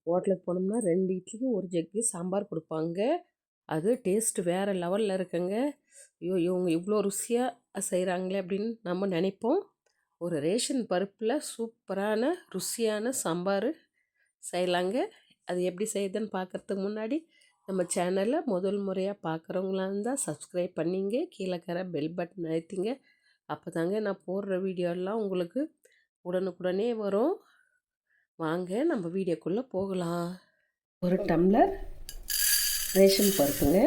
ஹோட்டலுக்கு போனோம்னா 2 இட்லிக்கு 1 ஜக்கு சாம்பார் கொடுப்பாங்க. அது டேஸ்ட்டு வேறு லெவலில் இருக்குங்க. ஐயோ இவங்க இவ்வளோ ருசியாக செய்கிறாங்களே அப்படின்னு நம்ம நினைப்போம். ஒரு ரேஷன் பருப்பில் சூப்பரான ருசியான சாம்பார் செய்யலாங்க. அது எப்படி செய்யுதுன்னு பார்க்குறதுக்கு முன்னாடி நம்ம சேனலை முதல் முறையாக பார்க்குறவங்களா இருந்தால் சப்ஸ்கிரைப் பண்ணிங்க, கீழே இருக்கிற பெல் பட்டன் அழுத்திங்க. அப்போ தாங்க நான் போடுற வீடியோலாம் உங்களுக்கு உடனுக்குடனே வரும். வாங்க நம்ம வீடியோக்குள்ளே போகலாம். 1 டம்ளர் ரேஷன் பருப்புங்க.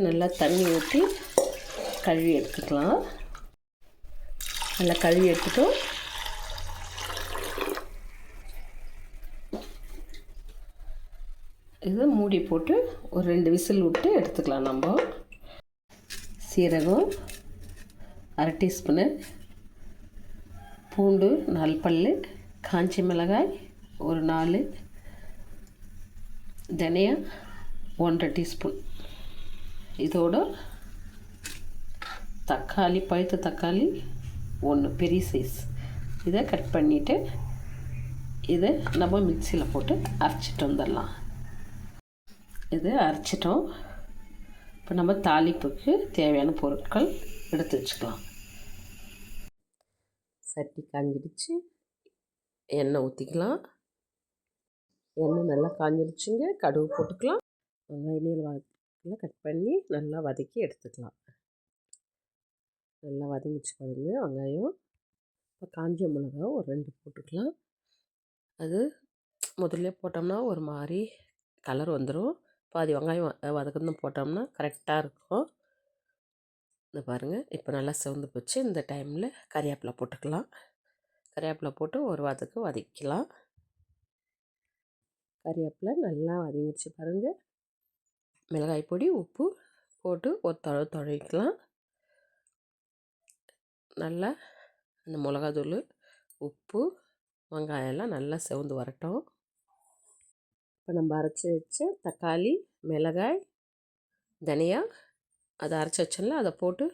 நல்லா தண்ணி ஊற்றி கழுவி எடுத்துக்கலாம். நல்லா கழுவி எடுத்துட்டோம். இது மூடி போட்டு ஒரு 2 விசில் விட்டு எடுத்துக்கலாம். நம்ம சீரகம் 1/2 டீஸ்பூனு, பூண்டு 4 பல், காஞ்சி மிளகாய் ஒரு 4, தனியா 1/2 டீஸ்பூன். இதோட தக்காளி, பழுத்த தக்காளி 1 பெரிய சைஸ், இதை கட் பண்ணிவிட்டு இதை நம்ம மிக்சியில் போட்டு அரைச்சிட்டு வந்துடலாம். இது அரைச்சிட்டோம். இப்போ நம்ம தாளிப்புக்கு தேவையான பொருட்கள் எடுத்து வச்சுக்கலாம். சட்டி காஞ்சிடுச்சு, எண்ணெய் ஊற்றிக்கலாம். எண்ணெய் நல்லா காஞ்சிடுச்சுங்க. கடுகு போட்டுக்கலாம். வெங்காயம் நீளவாக்கில் கட் பண்ணி நல்லா வதக்கி எடுத்துக்கலாம். நல்லா வதங்கிச்சு பாருங்க வெங்காயம். இப்போ காஞ்ச மிளகா ஒரு 2 போட்டுக்கலாம். அது முதல்ல போட்டோம்னா ஒரு மாதிரி கலர் வந்துடும். பாதி வெங்காயம் வதக்கணும் போட்டோம்னா கரெக்டாக இருக்கும். இந்த பாருங்கள், இப்போ நல்லா சிவந்து போச்சு. இந்த டைமில் கறிவேப்பிலை போட்டுக்கலாம். கறிவேப்பிலை போட்டு ஒரு வதக்கலாம். கறிவேப்பிலை நல்லா வதங்கிடுச்சு பாருங்கள். மிளகாய் பொடி, உப்பு போட்டு ஒரு துவைக்கலாம். நல்லா அந்த மிளகாத்தூள், உப்பு, வெங்காயம்லாம் நல்லா சிவந்து வரட்டும். இப்போ நம்ம அரைச்சி வச்ச தக்காளி, மிளகாய், தனியா அதை அரைச்சி வச்சோம்ல, அதை போட்டு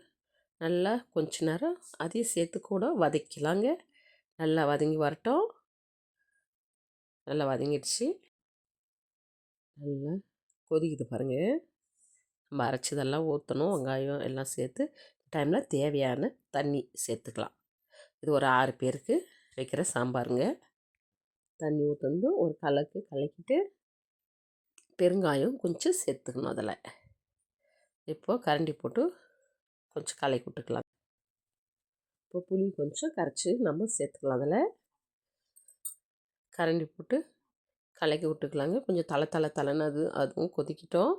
நல்லா கொஞ்ச நேரம் அதையும் சேர்த்து கூட வதக்கலாங்க. நல்லா வதங்கி வரட்டும். நல்லா வதங்கிடுச்சு. நல்லா கொதிக்குது பாருங்கள். நம்ம அரைச்சதெல்லாம் ஊற்றணும். வெங்காயம் எல்லாம் சேர்த்து டைமில் தேவையான தண்ணி சேர்த்துக்கலாம். இது ஒரு 6 பேருக்கு வைக்கிற சாம்பாருங்க. தண்ணி ஊற்றந்து ஒரு கலக்கிட்டு பெருங்காயம் கொஞ்சம் சேர்த்துக்கணும் அதில். இப்போது கரண்டி போட்டு கொஞ்சம் கலக்கி விட்டுக்கலாம். இப்போ புளி கொஞ்சம் கரைச்சி நம்ம சேர்த்துக்கலாம். அதில் கரண்டி போட்டு கலக்கி விட்டுக்கலாங்க. கொஞ்சம் தலைன்னு அதுவும் கொதிக்கிட்டோம்.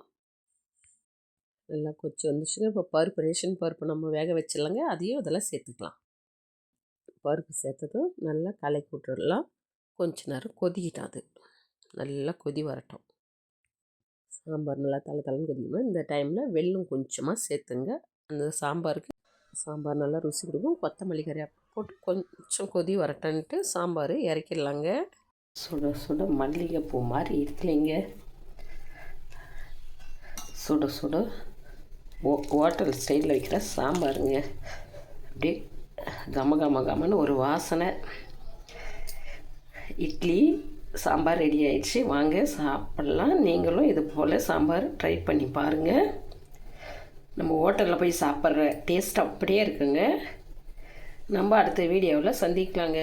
நல்லா கொச்சி வந்துச்சுங்க. இப்போ பருப்பு, ரேஷன் பருப்பு நம்ம வேக வச்சிடலாங்க. அதையும் அதெல்லாம் சேர்த்துக்கலாம். பருப்பு சேர்த்ததும் நல்லா கலக்கி விட்டுடலாம். கொஞ்ச நேரம் கொதிக்கிட்டோம். அது நல்லா கொதி வரட்டும். சாம்பார் நல்லா தலைன்னு கொதிக்கணும். இந்த டைமில் வெல்லம் கொஞ்சமாக சேர்த்துங்க. அந்த சாம்பார் நல்லா ருசி கொடுக்கும். கொத்தமல்லி கறிவேப்பிலை போட்டு கொஞ்சம் கொதி வரட்டன்ட்டு சாம்பார் இறக்கிடலாங்க. சுட சுட மல்லிகைப்பூ மாதிரி இருக்கலைங்க. சுட சுட ஹோட்டல் ஸ்டைலில் வைக்கிற சாம்பாருங்க. அப்படியே கமன்னு ஒரு வாசனை. இட்லி சாம்பார் ரெடி ஆயிடுச்சு. வாங்க சாப்பிட்லாம். நீங்களும் இது போல் சாம்பார் ட்ரை பண்ணி பாருங்கள். நம்ம ஹோட்டலில் போய் சாப்பிட்ற டேஸ்ட் அப்படியே இருக்குங்க. நம்ம அடுத்த வீடியோவில் சந்திக்கலாங்க.